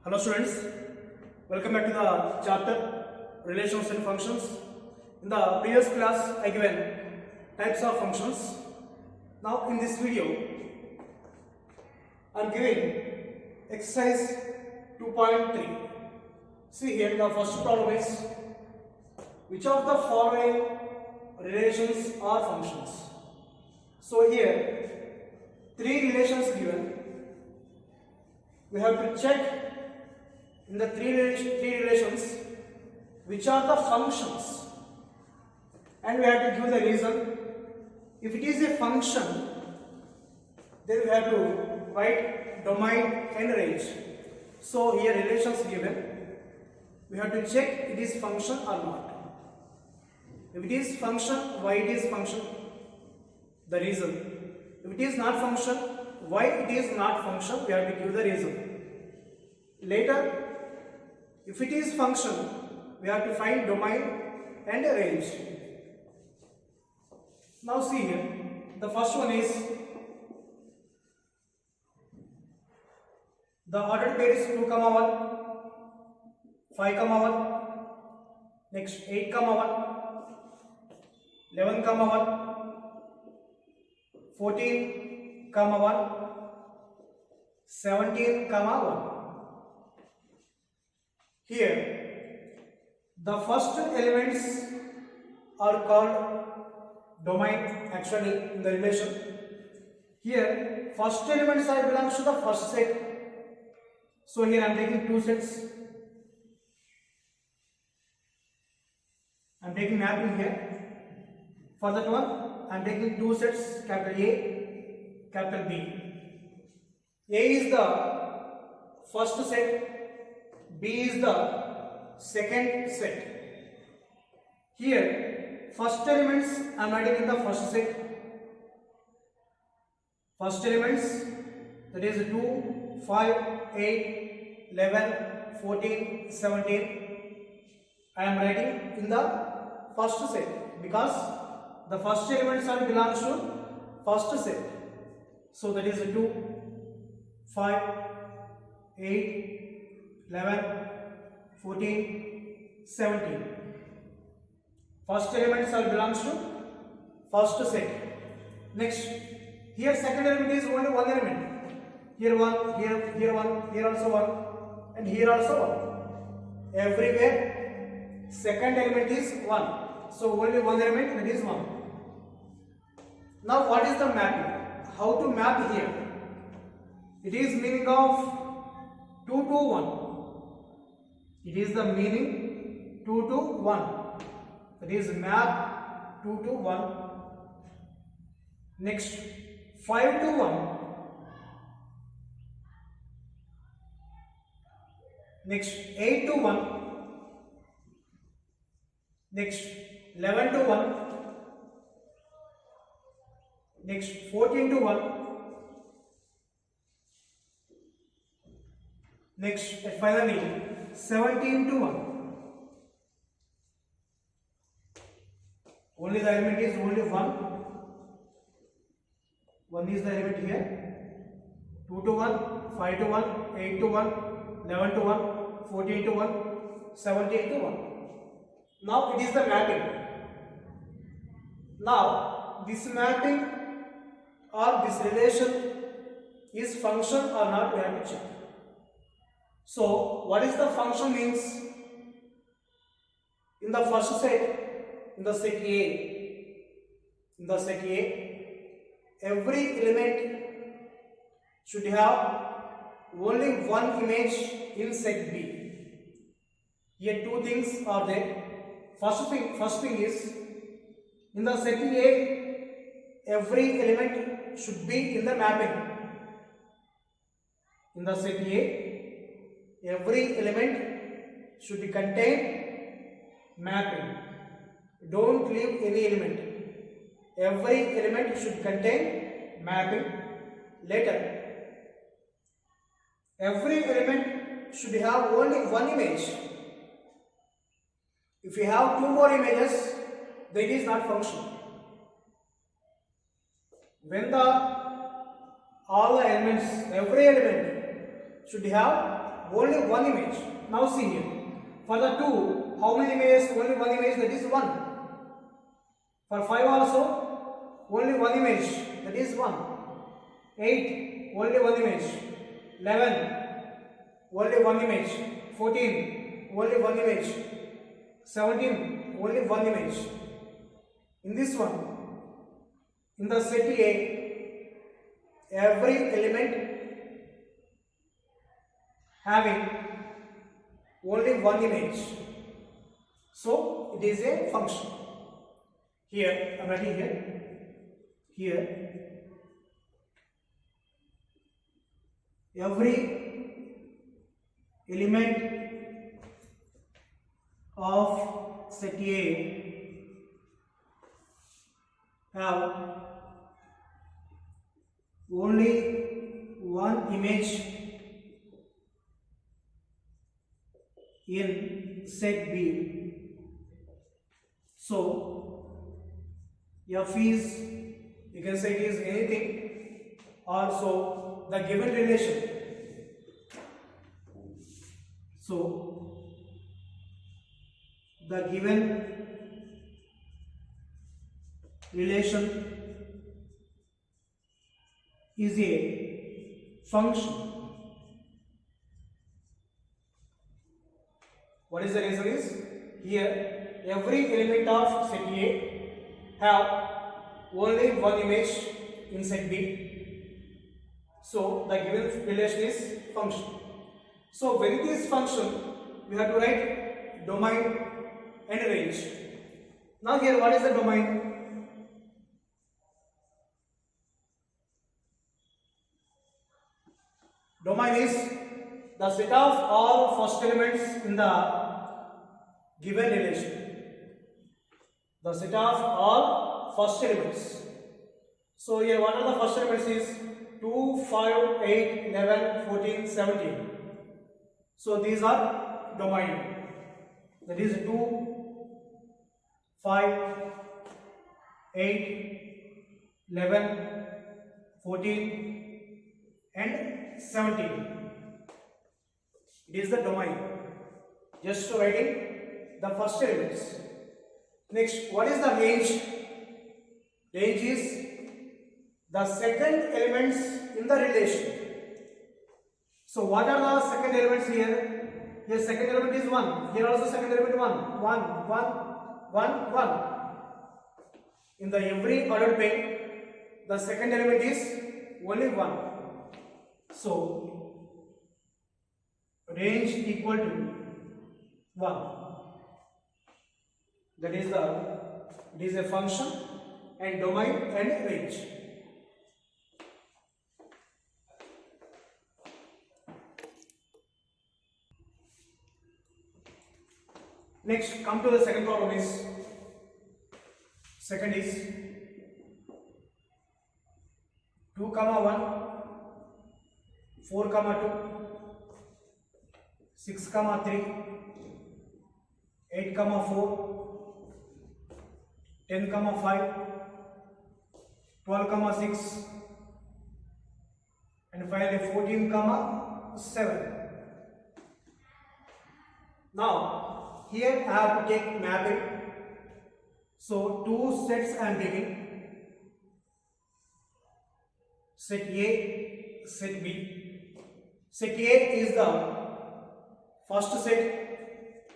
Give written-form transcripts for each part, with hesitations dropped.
Hello students, welcome back to the chapter Relations and Functions. In the previous class I given types of functions. Now in this video I am giving exercise 2.3. See here the first problem is which of the following relations are functions. So here three relations given. We have to check in the three relations which are the functions, and we have to give the reason. If it is a function, then we have to write domain and range. So here relations given, we have to check it is function or not. If it is function, why it is function, the reason. If it is not function, why it is not function, we have to give the reason. Later, if it is function, we have to find domain and range. Now see here, the first one is the ordered pair is 2, 1, 5, 1, next 8, 1, 11, 1, 14, 1, 17, 1. Here, the first elements are called domain actually in the relation. Here, first elements are belongs to the first set. So here I am taking two sets. I am taking mapping here. For that one, I am taking two sets, capital A, capital B. A is the first set, B is the second set. Here, first elements I am writing in the first set. First elements, that is 2, 5, 8, 11, 14, 17. I am writing in the first set because the first elements are belongs to first set. So that is 2, 5, 8, 11, 14, 17. First elements are belongs to first set. Next, here second element is only one element. Here one, here one, here also one, and here also one. Everywhere second element is 1. So only one element, that is 1. Now what is the mapping? How to map here? It is meaning of 2 to 1. It is the meaning 2 to 1. That is map 2 to 1. Next 5 to 1. Next 8 to 1. Next 11 to 1. Next 14 to 1. Next finally 17 to 1. Only the element is only 1. 1 is the element here. 2 to 1, 5 to 1, 8 to 1, 11 to 1, 14 to 1, 17 to 1. Now it is the mapping. Now this mapping or this relation is function or not, we have to check. So what is the function means? In the first set, in the set A, every element should have only one image in set B. Here two things are there. First thing is, in the set A, every element should be in the mapping. In the set A, every element should contain mapping. Don't leave any element. Every element should contain mapping. Later, every element should have only one image. If you have two more images, then it is not functional. When all the elements, every element should have only one image. Now see here. For the 2, how many images? Only one image, that is 1. For 5 also, only one image, that is 1. 8, only one image. 11, only one image. 14, only one image. 17, only one image. In this one, in the set A, every element having only one image. So it is a function. Here, I am writing here. Here, every element of set A have only one image in set B. So F is, you can say it is anything, also the given relation. So the given relation is a function. What is the reason is, here every element of set A have only one image in set B. So the given relation is function. So when it is function, we have to write domain and range. Now here, what is the domain? Domain is the set of all first elements in the given relation. The set of all first elements. So here, what are the first elements is 2, 5, 8, 11, 14, 17. So these are domain. That is 2, 5, 8, 11, 14 and 17. It is the domain. Just writing the first elements. Next, what is the range? Range is the second elements in the relation. So what are the second elements here? Here second element is 1. Here also second element 1. 1, 1, 1, 1. In the every ordered pair, the second element is only 1. So range equal to 1. That is it is a function and domain and range. Next, come to the second problem is, second is 2, 1, 4, 2, 6, 3, 8, 4, 10, 5, 12, 6 and finally 14, 7. Now here I have to take mapping. So two sets I am taking. Set A, set B. Set A is the first set.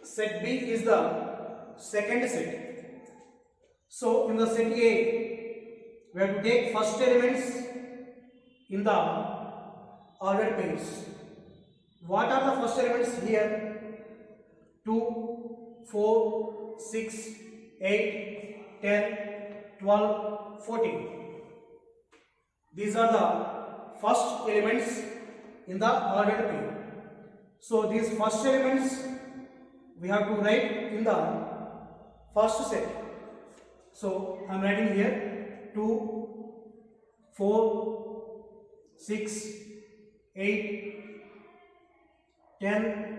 Set B is the second set. So in the set A, we have to take first elements in the ordered pairs. What are the first elements here? 2, 4, 6, 8, 10, 12, 14. These are the first elements in the ordered pair. So these first elements we have to write in the first set. So I am writing here 2, 4, 6, 8, 10,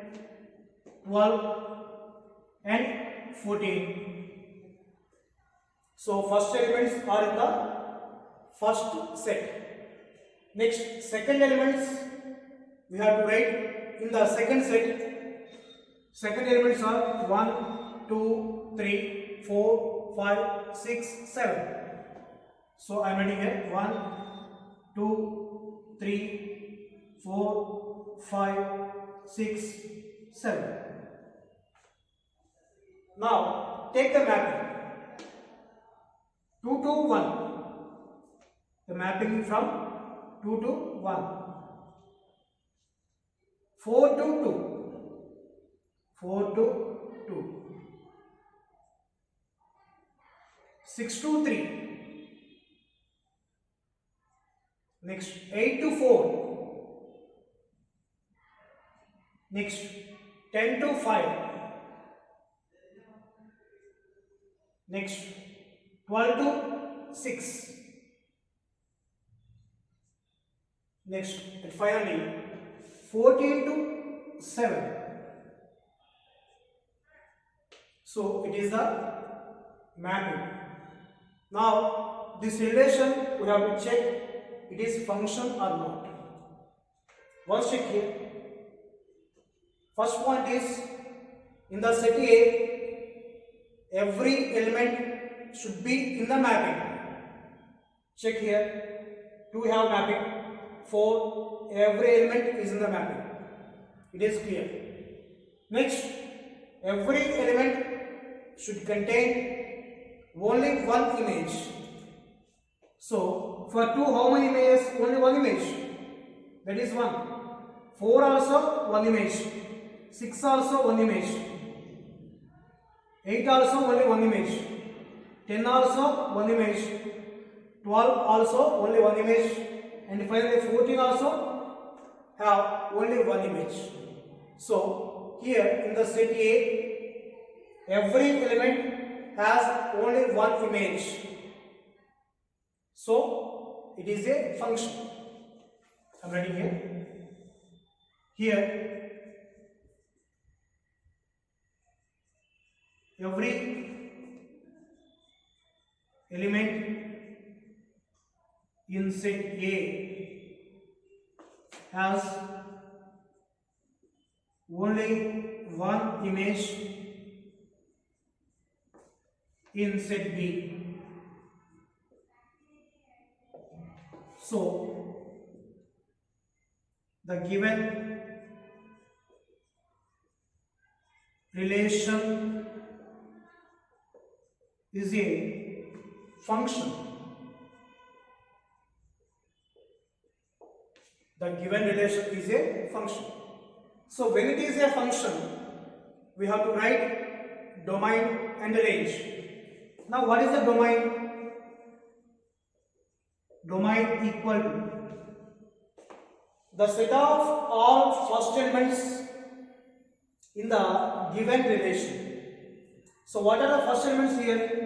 12 and 14. So first elements are in the first set. Next, second elements we have to write in the second set. Second elements are 1, 2, 3, 4, 5, 6, 7. So I am writing here 1, 2, 3, 4, 5, 6, 7. Now take the mapping. 2 to 1. The mapping from 2 to 1. 4 to 2. 4 to 2. 6 to 3. Next 8 to 4. Next 10 to 5. Next 12 to 6. Next and finally 14 to 7. So it is the mapping. Now this relation we have to check it is function or not. Once check here. First point is in the set A, every element should be in the mapping. Check here. 2 have mapping. 4, every element is in the mapping. It is clear. Next, every element should contain only one image. So, for 2, how many images? Only one image. That is 1. 4 also one image. 6 also one image. 8 also only one image. 10 also one image. 12 also only one image. And finally 14 also have only one image. So here in the set A, every element has only one image. So it is a function. I am writing here. Here every element in set A has only one image in set B. So the given relation is a function. The given relation is a function. So when it is a function, we have to write domain and range. Now what is the domain? Domain equal to the set of all first elements in the given relation. So what are the first elements here?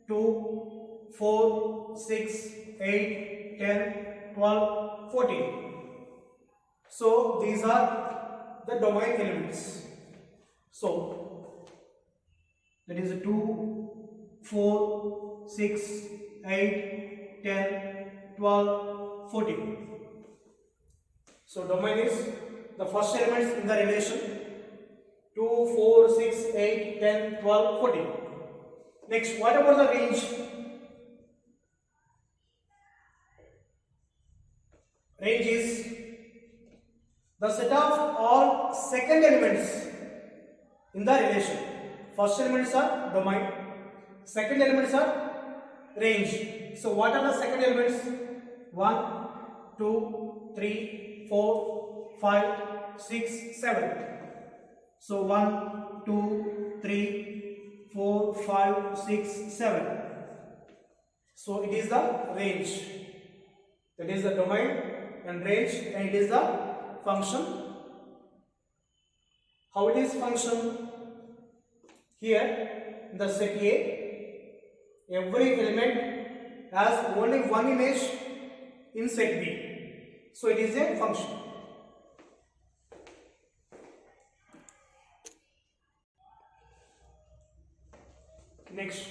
2, 4, 6, 8, 10, 12, 14. So these are the domain elements. So that is 2, 4, 6, 8, 10, 12, 14. So domain is the first elements in the relation 2, 4, 6, 8, 10, 12, 14. Next, what about the range? Range is the set of all second elements in the relation. First elements are domain, second elements are range. So what are the second elements? 1, 2, 3, 4, 5, 6, 7. So 1, 2, 3, 4, 5, 6, 7. So it is the range. That is the domain and range, and it is the function. How it is function? Here in the set A, every element has only one image in set B. So it is a function. Next,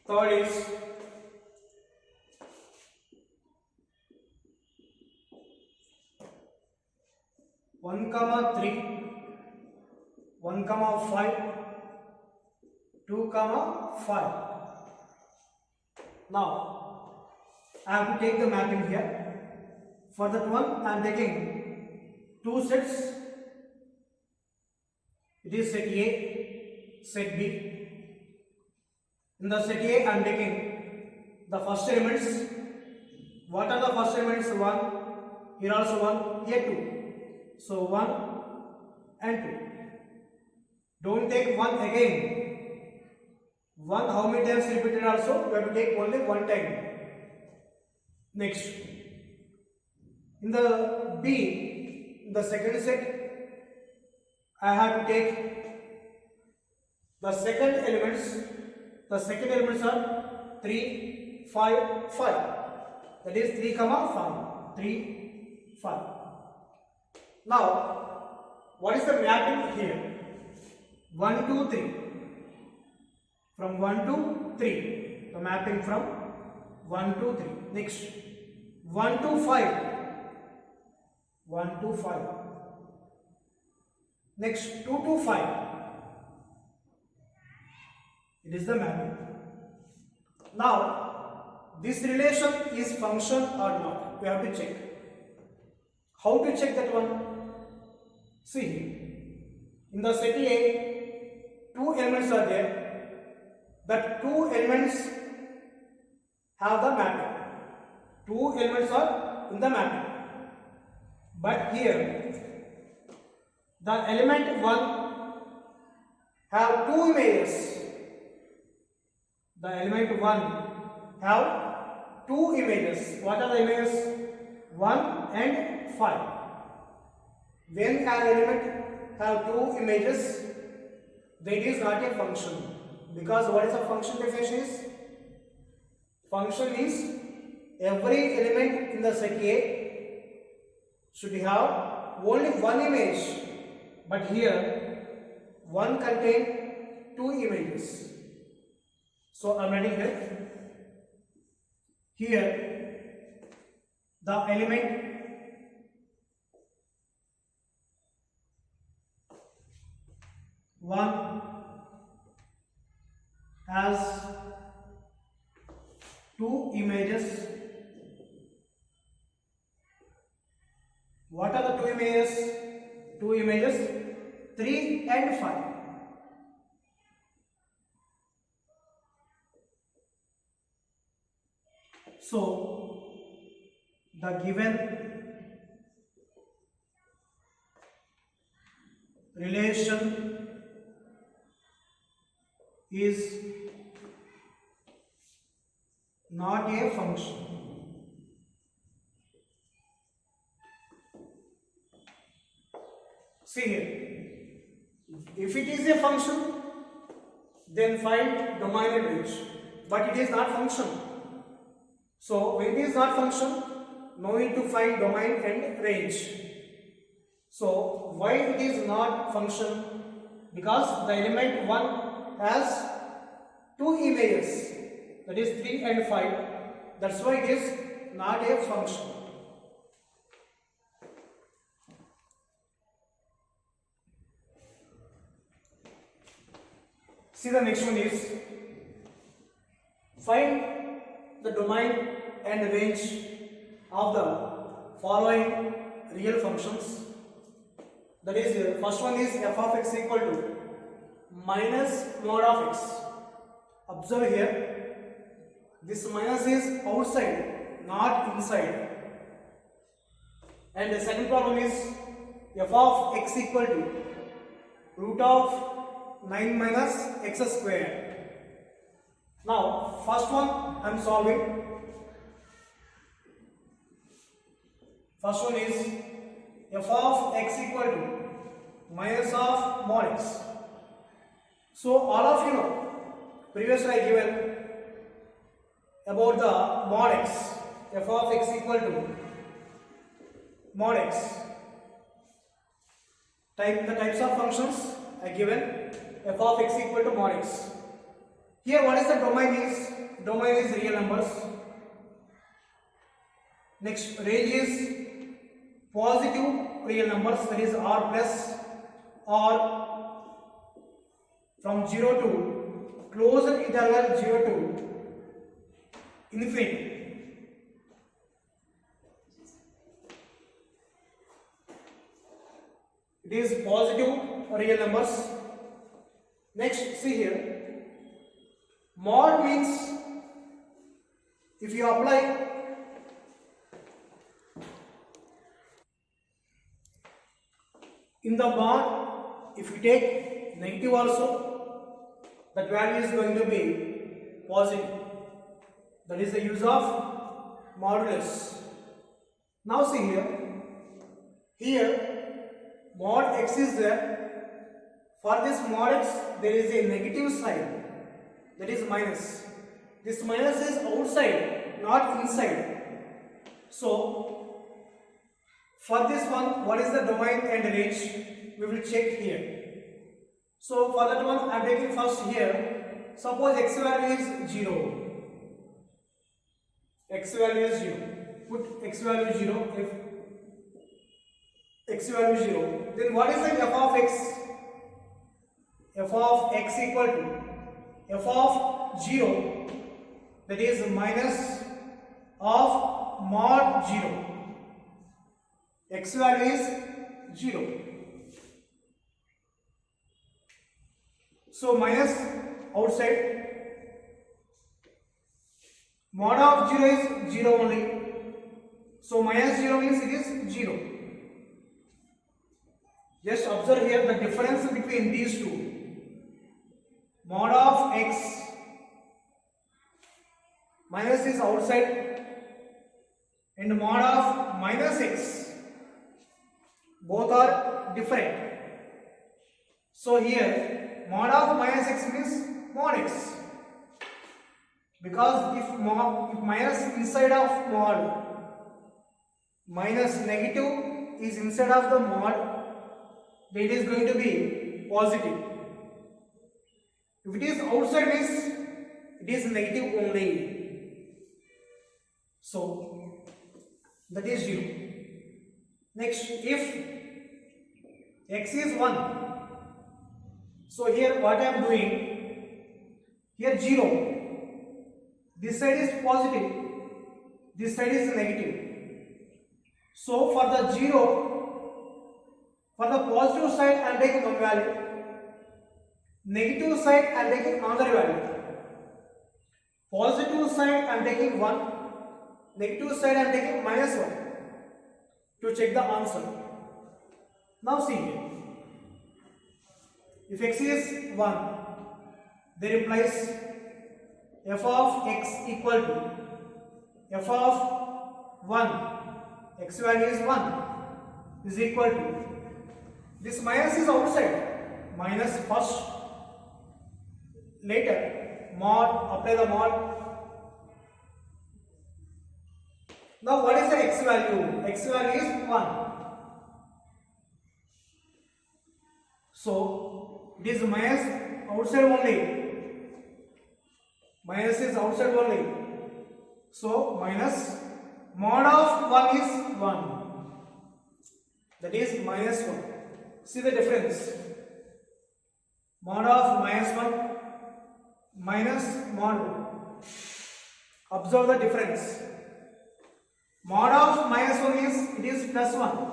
third is 1, 3, 1, 5, 2, 5. Now I have to take the mapping here. For that one I am taking two sets. It is set A, set B. In the set A I am taking the first elements. What are the first elements? 1. Here also 1. Here 2. So 1 and 2. Don't take 1 again. 1 how many times repeated also? You have to take only 1 time. Next. In the B, in the second set, I have to take the second elements. The second elements are 3, 5, 5. That is 3, 5. 3, 5. Now, what is the mapping here? 1, 2, 3. From 1 to 3. The mapping from 1 to 3. Next. 1 to 5. 1 to 5. Next. 2 to 5. It is the mapping. Now, this relation is function or not? We have to check. How to check that one? See, in the set A, 2 elements are there. That 2 elements have the mapping. 2 elements are in the mapping. But here, the element 1 have 2 images. The element 1 have 2 images. What are the images? 1 and 5. When an element have 2 images, that is not a function. Because what is a function definition is? Function is every element in the set A should have only 1 image. But here, 1 contains 2 images. So I am writing here. Here, the element one has 2 images. What are the 2 images? 2 images, 3 and 5. So, the given relation is not a function. See here, if it is a function, then find domain and range. But it is not function. So when it is not function, no need to find domain and range. So why it is not function? Because the element 1 has 2 images, that is 3 and 5. That's why it is not a function. See, the next one is find the domain and range of the following real functions. That is, first one is f of x equal to minus mod of x. Observe here, this minus is outside, not inside. And the second problem is f of x equal to root of 9 minus x square. Now, first one I am solving. First one is f of x equal to minus of mod x. So, all of you know, previously I given about the mod x, f of x equal to mod x. The types of functions I given f of x equal to mod x. Here what is the domain is? Domain is real numbers. Next, range is positive real numbers, that is r plus or from 0 to closed interval 0 to infinity. It is positive real numbers. Next, see here, mod means if you apply in the mod, if you take negative also, that value is going to be positive. That is the use of modulus. Now see here mod x is there. For this mod x, there is a negative sign, that is minus. This minus is outside, not inside. So, for this one, what is the domain and range? We will check here. So, for that one, I am taking first here. Suppose x value is 0. X value is 0. Put x value 0. If x value 0, then what is the f of x? F of x equal to f of 0, that is minus of mod 0. X value is 0. So minus outside. Mod of 0 is 0 only. So minus 0 means it is 0. Just observe here the difference between these two. Mod of x, minus is outside, and mod of minus x, both are different. So here mod of minus x means mod x, because if minus inside of mod, minus negative is inside of the mod, then it is going to be positive. If it is outside means it is negative only. So that is 0. Next, if x is 1, so here what I am doing, here 0, this side is positive, this side is negative. So for the 0, for the positive side I am taking one value, negative side I am taking another value. Positive side I am taking 1, negative side I am taking minus 1 to check the answer. Now see here, if x is 1, there implies f of x equal to f of 1, x value is 1, is equal to, this minus is outside, minus first, later mod, apply the mod. Now what is the x value? X value is 1. So it is minus outside only. Minus is outside only. So minus mod of 1 is 1. That is minus 1. See the difference. Mod of minus 1 minus mod 1. Observe the difference. Mod of minus 1 is, it is plus 1.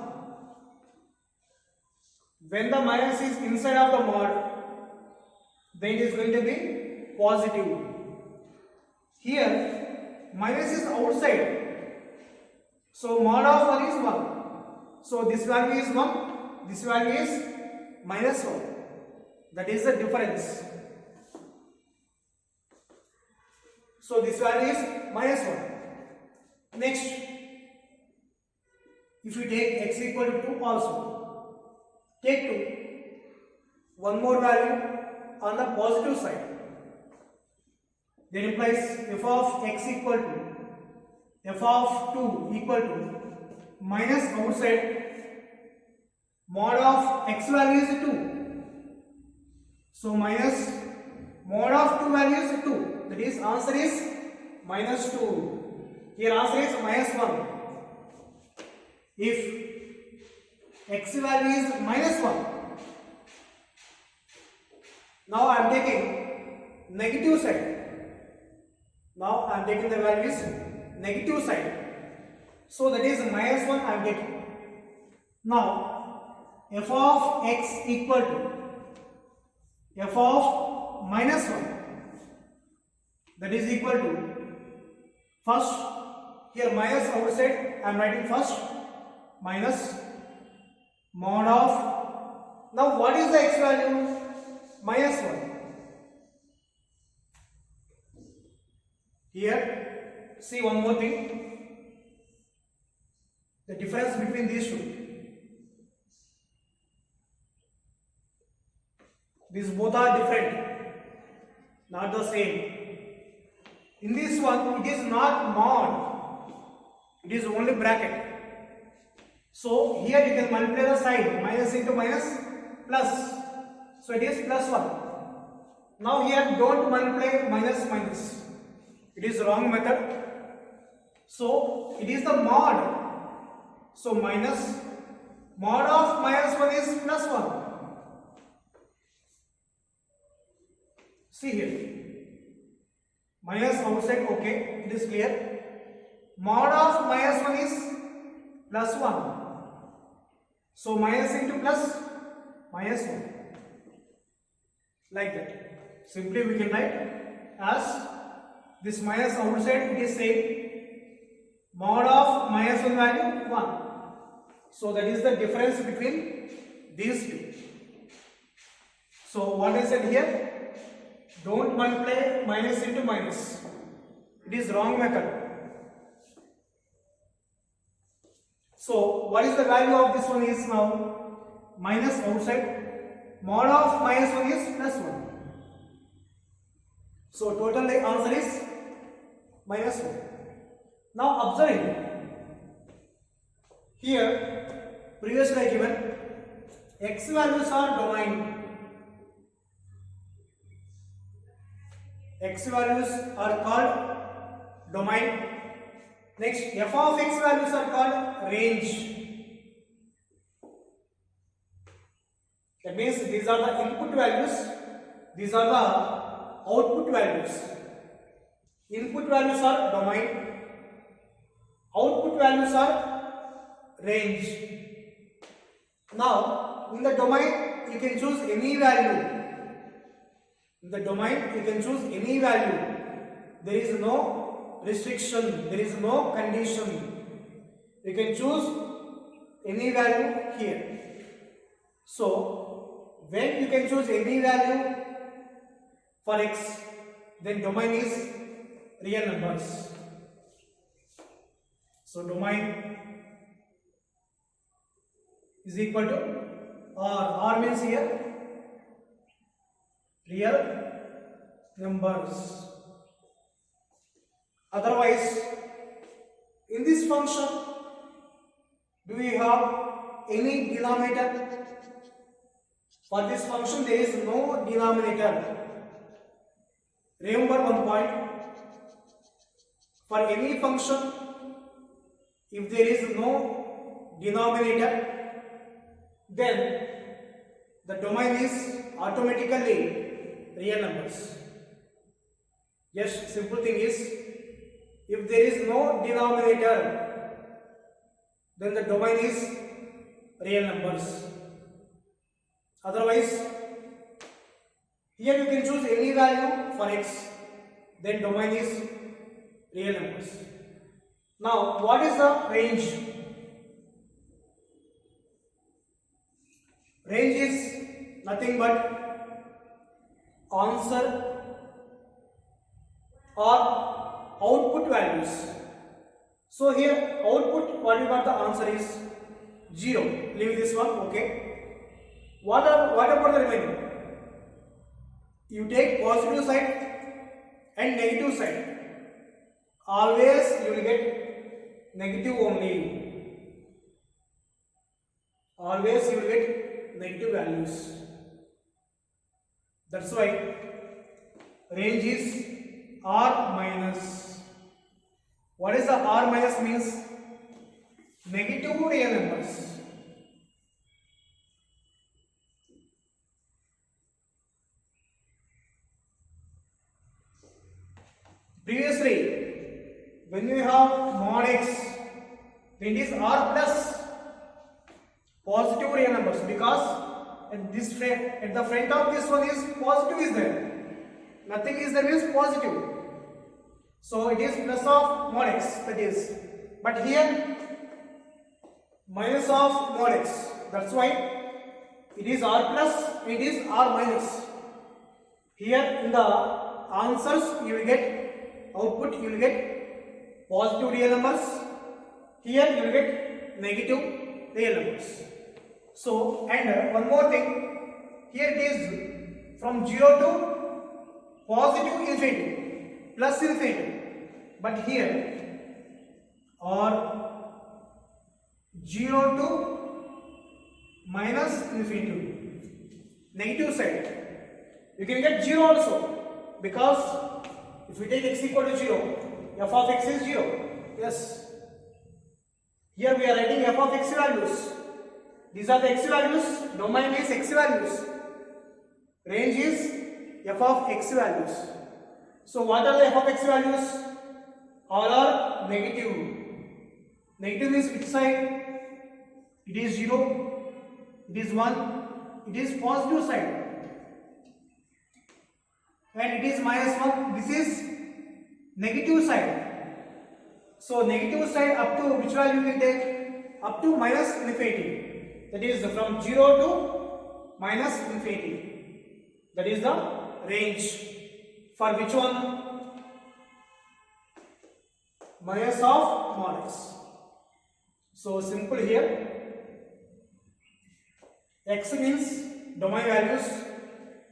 When the minus is inside of the mod, then it is going to be positive. Here minus is outside, so mod of 1 is 1. So this value is 1, this value is minus 1. That is the difference. So this value is minus 1. Next, if you take x equal to 2 also, take 2, one more value on the positive side. That implies f of x equal to f of 2 equal to minus outside, mod of x value is 2. So minus mod of 2 value is 2. That is answer is minus 2. Here answer is minus 1. If x value is -1. Now I am taking negative side. Now I am taking the value is negative side. So that is -1 I am taking. Now f of x equal to f of -1, that is equal to, first here minus outside I am writing first, minus mod of, now what is the x value? -1. Here see one more thing, the difference between these two. These both are different, not the same. In this one it is not mod, it is only bracket. So here you can multiply the sign, minus into minus plus, so it is +1. Now here don't multiply minus minus, it is wrong method. So it is the mod, so minus mod of -1 is +1. See here, minus outside, okay, it is clear. Mod of -1 is +1. So minus into plus, -1. Like that. Simply we can write as this minus outside, it is same. Mod of -1 value 1. So that is the difference between these two. So what I said here, don't multiply minus into minus, it is wrong method. So what is the value of this one is now minus outside, mod of -1 is +1. So total the answer is -1. Now observe here, previously given x values are domain. X values are called domain. Next, f of x values are called range. That means these are the input values, these are the output values. Input values are domain, output values are range. Now in the domain you can choose any value. In the domain you can choose any value. There is no restriction, there is no condition. You can choose any value here. So when you can choose any value for x, then domain is real numbers. So domain is equal to R. R means here real numbers. Otherwise, in this function, do we have any denominator? For this function, there is no denominator. Remember one point. For any function, if there is no denominator, then the domain is automatically real numbers. Just simple thing is, if there is no denominator, then the domain is real numbers. Otherwise, here you can choose any value for x, then domain is real numbers. Now, what is the range? Range is nothing but answer or output values. So here output, what you got, the answer is 0. Leave this one, okay. What about the remaining? You take positive side and negative side. Always you will get negative only. Always you will get negative values. That's why range is R minus. What is the R minus means? Negative real numbers. Previously, when you have mod x, then it is r plus positive real numbers, because at the front of this one is positive is there. Nothing is there means positive. So it is plus of mod x, that is. But here minus of mod x. That's why it is r plus, it is r minus. Here in the answers you will get output, you will get positive real numbers. Here you will get negative real numbers. So, and one more thing, here it is from 0 to positive infinity, plus infinity. But here or 0 to minus infinity, negative side. You can get 0 also, because if we take x equal to 0, f of x is 0. Yes. Here we are writing f of x values. These are the x values. Domain is x values. Range is f of x values. So what are the f of x values? All are negative. Negative is which side? It is 0. It is 1. It is positive side. And it is minus 1. This is negative side. So negative side up to which value you can take? Up to minus infinity. That is from 0 to minus infinity. That is the range. For which one? Minus of mod x. So simple here. X means domain values.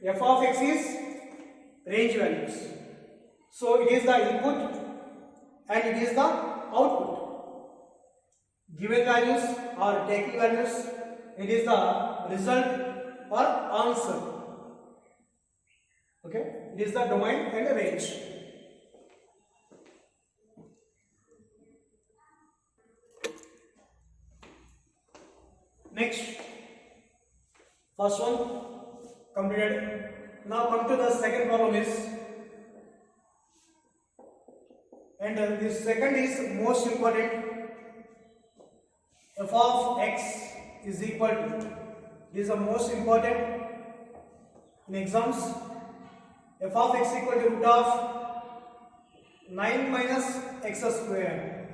F of x is range values. So it is the input and it is the output. Given values or taking values, it is the result or answer. Okay, it is the domain and the range. Next, first one completed. Now come to the second problem is, and this second is most important. F of x is equal to, this is the most important in exams. F of x equal to root of 9 minus x square.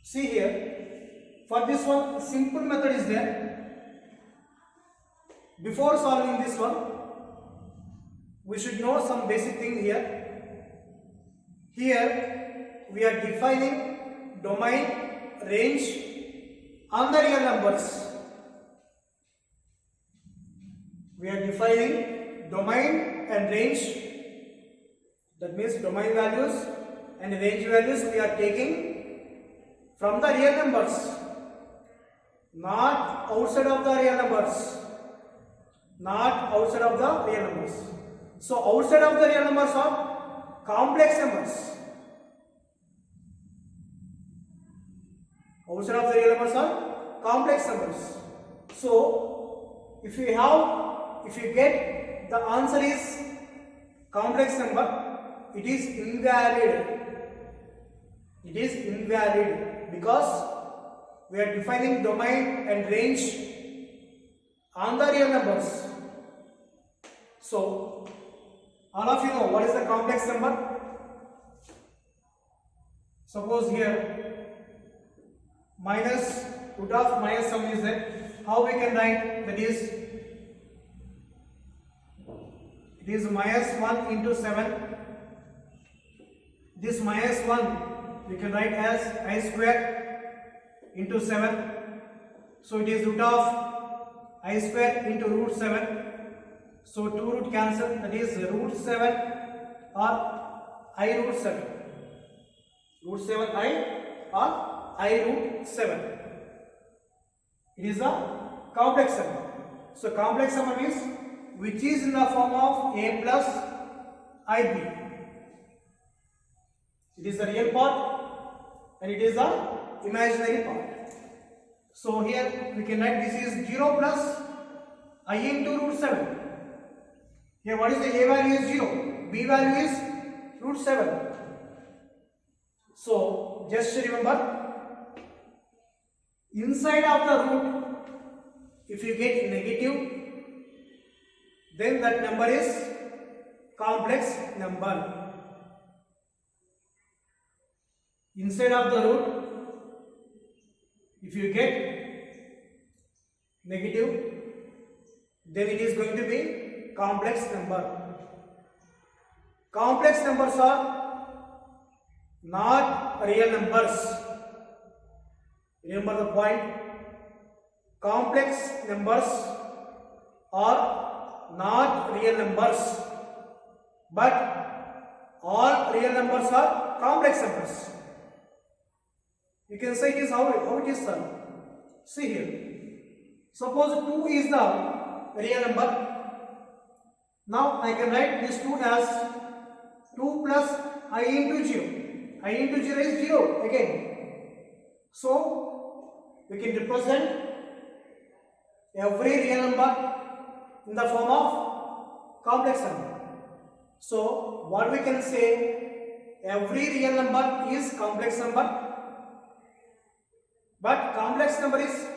See here, for this one simple method is there. Before solving this one, we should know some basic thing here. Here we are defining domain, range on the real numbers. We are defining domain and range. That means domain values and range values we are taking from the real numbers, not outside of the real numbers. Not outside of the real numbers. So outside of the real numbers are complex numbers. Outside of the real numbers are complex numbers. So if you get the answer is complex number, it is invalid. It is invalid because we are defining domain and range on the real numbers. So all of you know what is the complex number. Suppose here minus root of minus sum is there. How we can write? That is, it is minus 1 into 7. This minus 1 we can write as I square into 7. So it is root of I square into root 7. So 2 root cancel, that is root 7 or I root 7. Root 7 I or I root 7. It is a complex number. So complex number means which is in the form of a plus ib. It is the real part and it is the imaginary part. So here we can write this is 0 plus I into root 7. Here what is the a value is 0, b value is root root 7. So just remember, inside of the root, if you get negative, then that number is complex number. Inside of the root, if you get negative, then it is going to be complex number. Complex numbers are not real numbers. Remember the point. Complex numbers are not real numbers, but all real numbers are complex numbers. You can say it is how it is, sir. See here. Suppose 2 is the real number. Now I can write this 2 as 2 plus I into 0. I into 0 is 0 again. So we can represent every real number in the form of complex number. So what we can say, every real number is complex number, but complex number is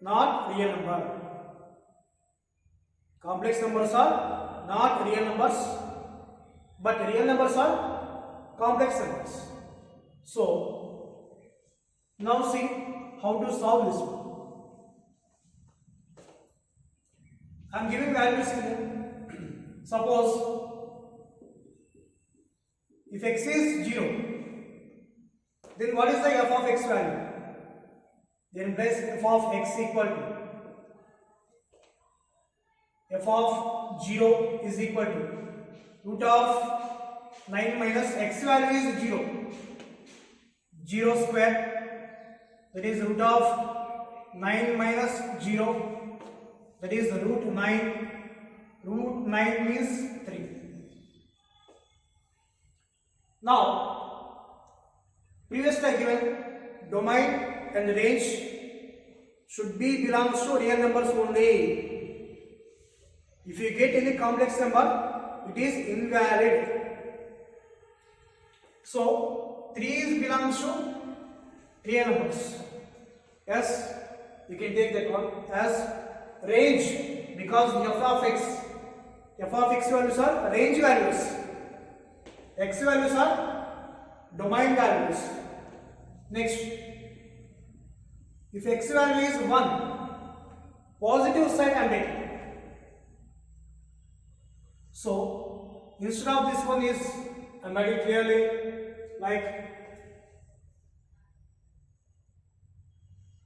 not real number. Complex numbers are not real numbers, but real numbers are complex numbers. So now see how to solve this one. I am giving values here. Suppose if x is 0, then what is the f of x value? Then place f of x equal to f of 0 is equal to root of 9 minus x value is 0. 0 square, that is root of 9 minus 0, that is root 9. Root 9 means 3. Now, previously given domain and range should be belongs to real numbers only. If you get any complex number, it is invalid. So 3 is belongs to real numbers. Yes, you can take that one as range, because f of x values are range values, x values are domain values. Next, if x value is 1, positive side I am taking. So instead of this one is, I am writing clearly like,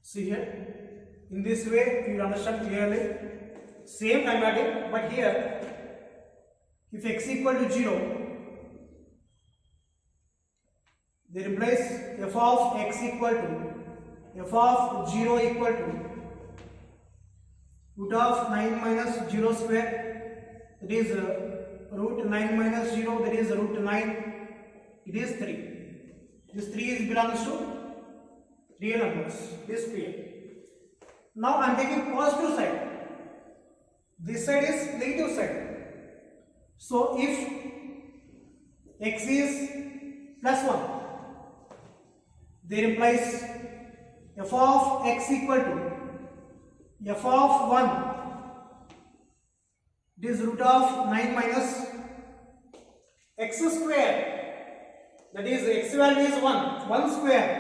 see here, in this way you will understand clearly. Same I am writing, but here if x equal to 0, they replace f of x equal to f of 0 equal to root of 9 minus 0 square, that is root 9 minus 0, that is root 9, it is 3. This 3 is belongs to real numbers. This is clear. Now I am taking positive side. This side is negative side. So if x is plus 1, they replace f of x equal to f of 1, it is root of 9 minus x square, that is x value is 1 square,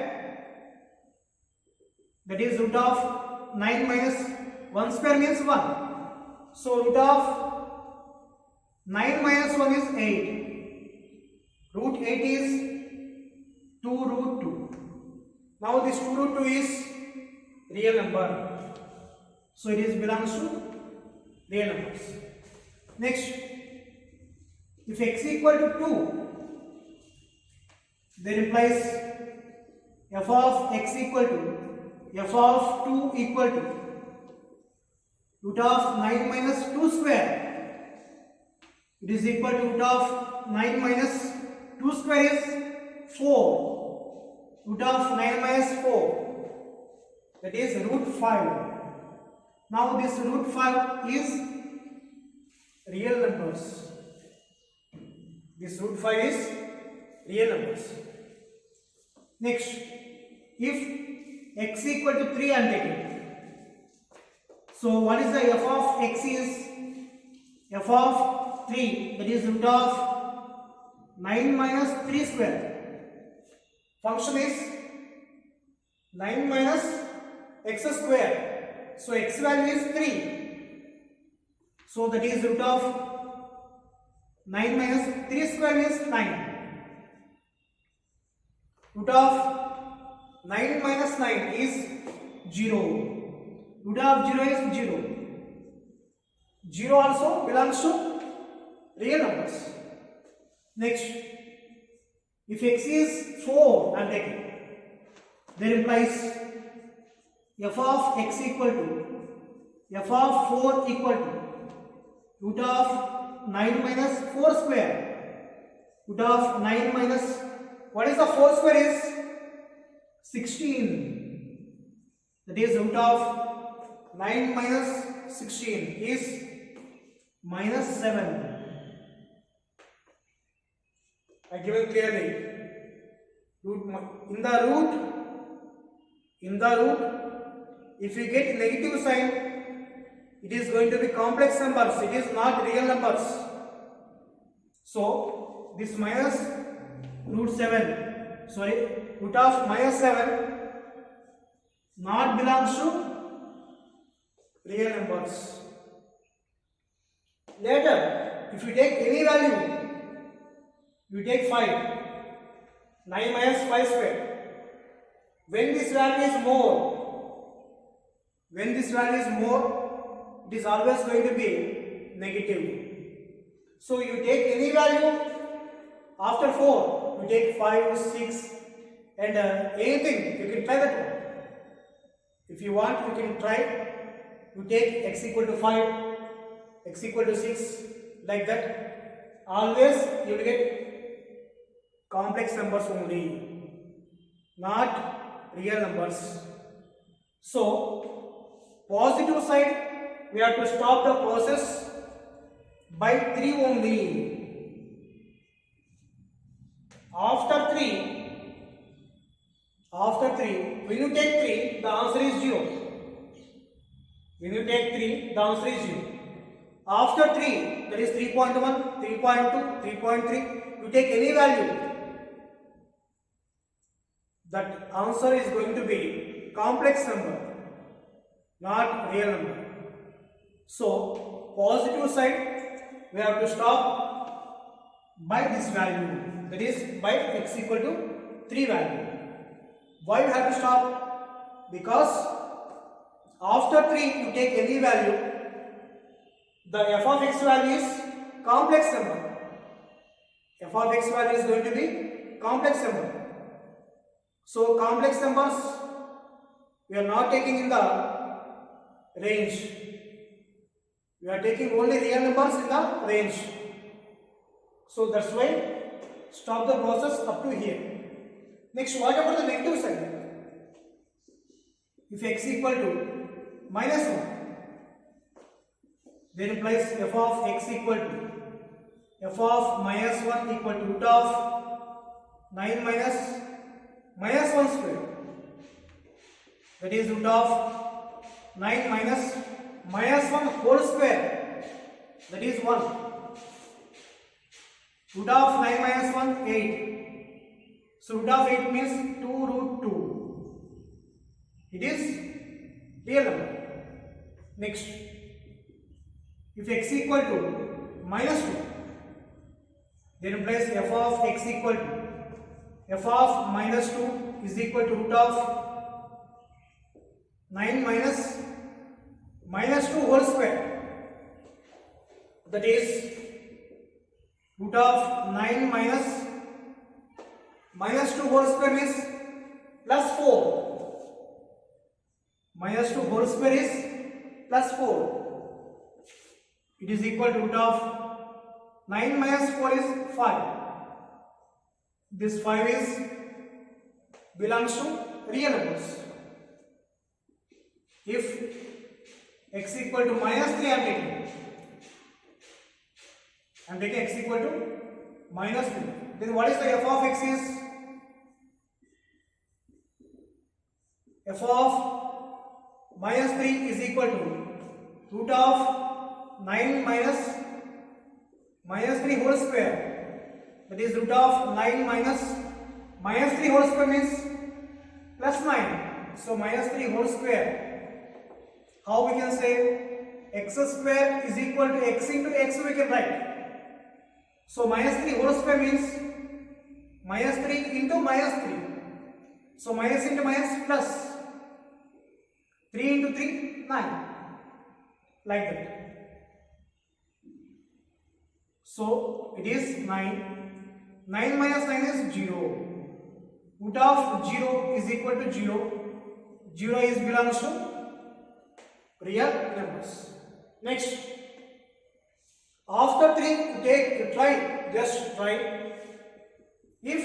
that is root of 9 minus 1 square means 1. So root of 9 minus 1 is 8. Root 8 is 2 root 2. Now this 2 root 2 is real number. So it is belongs to real numbers. Next, if x equal to 2, they replace f of x equal to f of 2 equal to root of 9 minus 2 square. It is equal to root of 9 minus 2 square is 4. Root of 9 minus 4, that is root 5. Now this root 5 is real numbers. This root 5 is real numbers. Next, if x equal to 3 I am taking. So what is the f of x is f of 3, that is root of 9 minus 3 square. Function is 9 minus x square. So x value is 3. So that is root of 9 minus 3 square is 9. Root of 9 minus 9 is 0. Root of 0 is 0. 0 also belongs to real numbers. Next, if x is 4 I am taking, that implies f of x equal to f of 4 equal to root of 9 minus 4 square. Root of 9 minus, what is the 4 square is 16. That is root of 9 minus 16 is minus 7. I given clearly. In the root, if you get negative sign, it is going to be complex numbers. It is not real numbers. So this minus root of minus 7 not belongs to real numbers. Later, if you take any value, you take 5, 9 minus 5 square. When this value is more, it is always going to be negative. So you take any value after 4, you take 5, 6 and anything, you can try that one. If you want, you can try. You take x equal to 5, x equal to 6, like that. Always you will get complex numbers only, not real numbers. So, positive side, we have to stop the process by 3 only. After 3, when you take 3, the answer is 0. When you take 3, the answer is 0. After 3, that is 3.1, 3.2, 3.3, you take any value, that answer is going to be complex number, not real number. So, positive side, we have to stop by this value, that is by x equal to 3 value. Why we have to stop? Because after 3 you take any value, the f of x value is complex number. F of x value is going to be complex number. So complex numbers we are not taking in the range. We are taking only real numbers in the range. So that's why stop the process up to here. Next, what about the negative side? If x equal to minus 1, then implies f of x equal to f of minus 1 equal to root of 9 minus 1 square. That is root of 9 minus 1 whole square. That is 1. Root of 9 minus 1, 8. So root of 8 means 2 root 2. It is real number. Next, if x equal to minus 2, then implies f of x equal to f of minus 2 is equal to root of 9 minus 2 whole square. That is root of 9 minus 2 whole square is plus 4. Minus 2 whole square is plus 4. It is equal to root of 9 minus 4 is 5. This 5 is belongs to real numbers. If x equal to minus 3 I am taking x equal to minus 3. then what is the f of x is? F of minus 3 is equal to root of 9 minus 3 whole square. That is root of 9 minus 3 whole square means plus 9. So minus 3 whole square. How we can say x square is equal to x into x we can write. So minus 3 whole square means minus 3 into minus 3. So minus into minus plus. 3 into 3, 9. Like that. So it is 9. 9 minus 9 is 0. Root of 0 is equal to 0. 0 is belongs to real numbers. Next. After 3, just try. If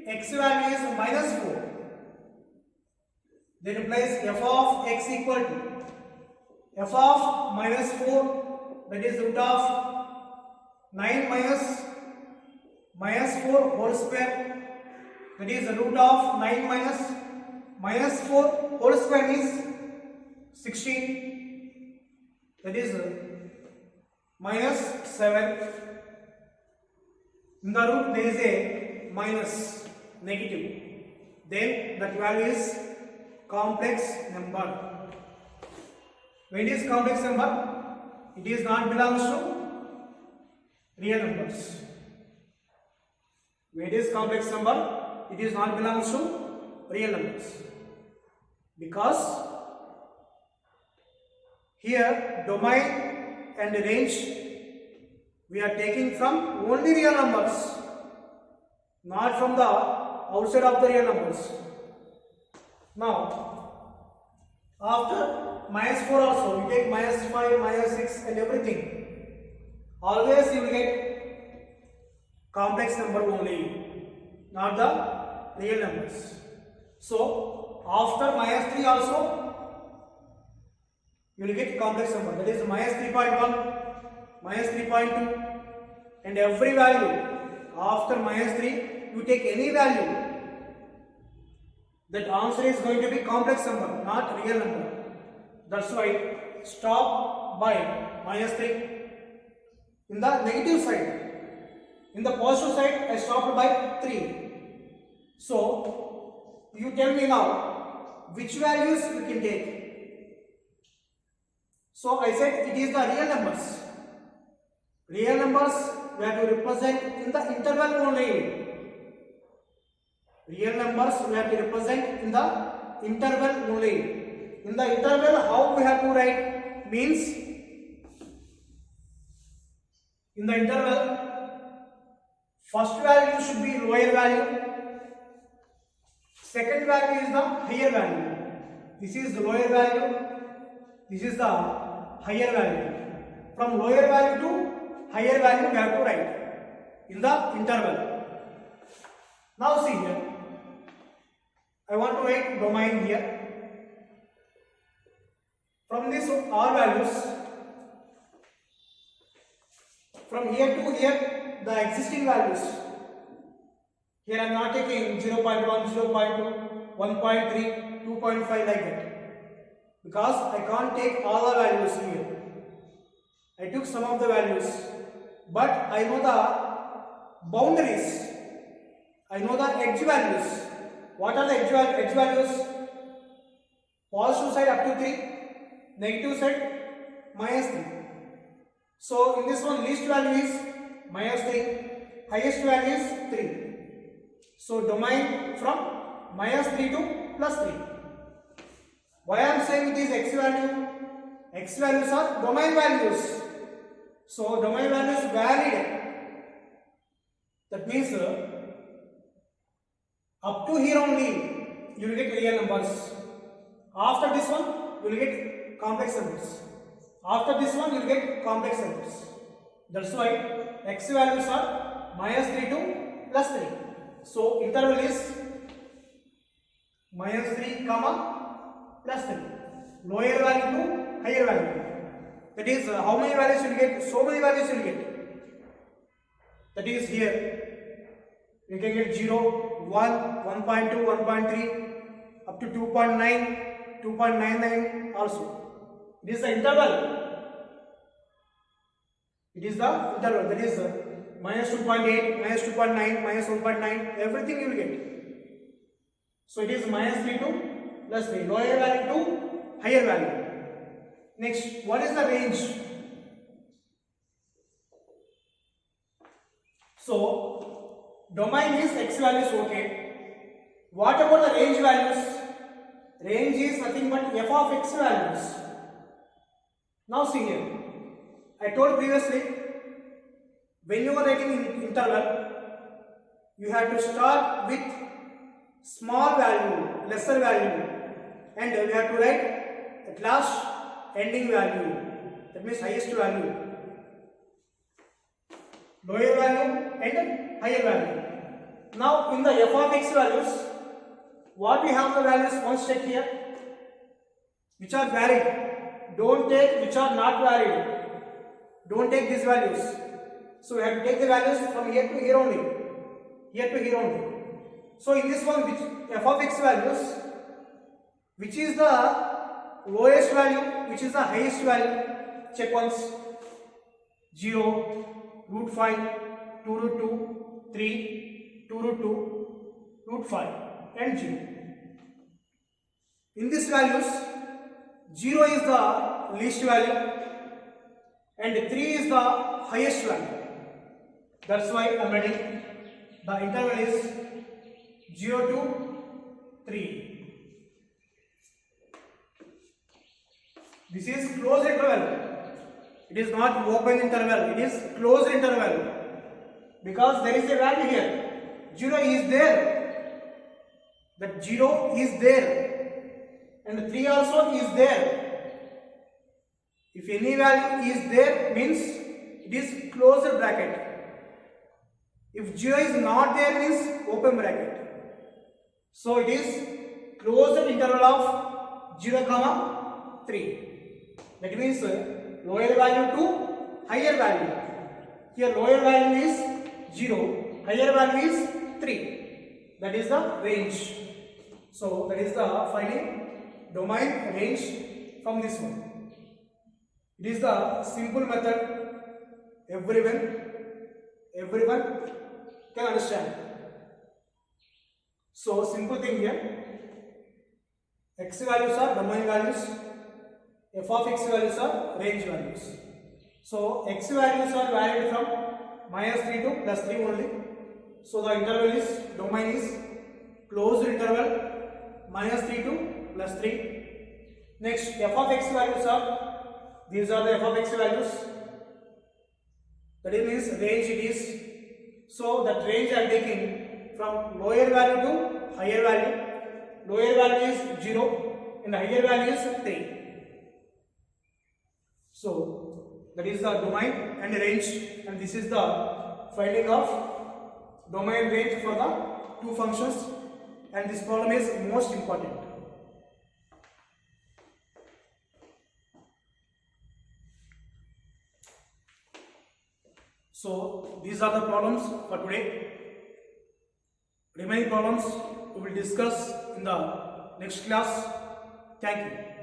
x value is minus 4. Then replace f of x equal to f of minus 4, that is root of 9 minus 4 whole square, that is the root of 9 minus 4 whole square is 16, that is minus 7. In the root there is a minus, negative, then that value is complex number. When it is complex number, it is not belongs to real numbers. When it is complex number, it is not belongs to real numbers. Because here domain and range we are taking from only real numbers, not from the outside of the real numbers. Now, after minus 4 also, you take minus 5, minus 6 and everything. Always you will get complex number only, not the real numbers. So, after minus 3 also, you will get complex number. That is minus 3.1, minus 3.2 and every value after minus 3, you take any value. That answer is going to be complex number, not real number. That's why stop by minus 3. In the negative side, in the positive side, I stopped by 3. So, you tell me now, which values you can take? So, I said it is the real numbers. Real numbers we have to represent in the interval only. Real numbers we have to represent in the interval only. In the interval, how we have to write? Means, in the interval, first value should be lower value, second value is the higher value. This is the lower value, this is the higher value. From lower value to higher value we have to write in the interval. Now see here, I want to write domain here. From this R values, from here to here, the existing values. Here I am not taking 0.1, 0.2, 1.3, 2.5 like that. Because I can't take all the values here. I took some of the values. But I know the boundaries. I know the edge values. What are the edge values? Positive side up to 3, negative side minus 3. So in this one, least value is minus 3, highest value is 3. So domain from minus 3 to plus 3. Why I am saying it is x value? X values are domain values. So domain value is valid. That means up to here only you will get real numbers. After this one you will get complex numbers. After this one you will get complex numbers. That's why x values are minus 3 to plus 3. So interval is minus 3 comma plus 3. Lower value to higher value. That is how many values you will get? So many values you will get. That is here. You can get 0, 1, 1.2, 1.3 up to 2.9, 2.99 also. It is the interval. It is the interval, that is minus 2.8, minus 2.9, minus 1.9, everything you will get. So it is minus 3 to plus 3, lower value to higher value. Next, what is the range? So, domain is x values, okay. What about the range values? Range is nothing but f of x values. Now see here, I told previously, when you are writing interval, you have to start with small value, lesser value, and you have to write at last ending value, that means highest value, lower value and higher value. Now in the f of x values, what we have the values, once check here, which are valid, don't take which are not valid, don't take these values. So we have to take the values from here to here only, here to here only. So in this one, which f of x values, which is the lowest value, which is the highest value, check once. 0, root 5, 2 root 2, 3, 2 root 2, root 5 and 0. In these values, 0 is the least value and 3 is the highest value. That's why I am writing the interval is 0 to 3. This is closed interval. It is not open interval. It is closed interval. Because there is a value here. 0 is there. That 0 is there. And 3 also is there. If any value is there, means it is closed bracket. If 0 is not there, means open bracket. So it is closed interval of 0, 3. That means lower value to higher value. Here lower value is 0, higher value is 3. That is the range. So that is the finding domain range from this one. It is the simple method. Everyone can understand. So simple thing here. X values are domain values. F of x values are range values. So x values are valid from minus 3 to plus 3 only. So the interval is, domain is closed interval, minus 3 to plus 3. Next, f of x values are, these are the f of x values. That means range it is. So that range I am taking from lower value to higher value. Lower value is 0 and higher value is 3. So that is the domain and range, and this is the finding of domain range for the two functions, and this problem is most important. So these are the problems for today. Remaining problems we will discuss in the next class. Thank you.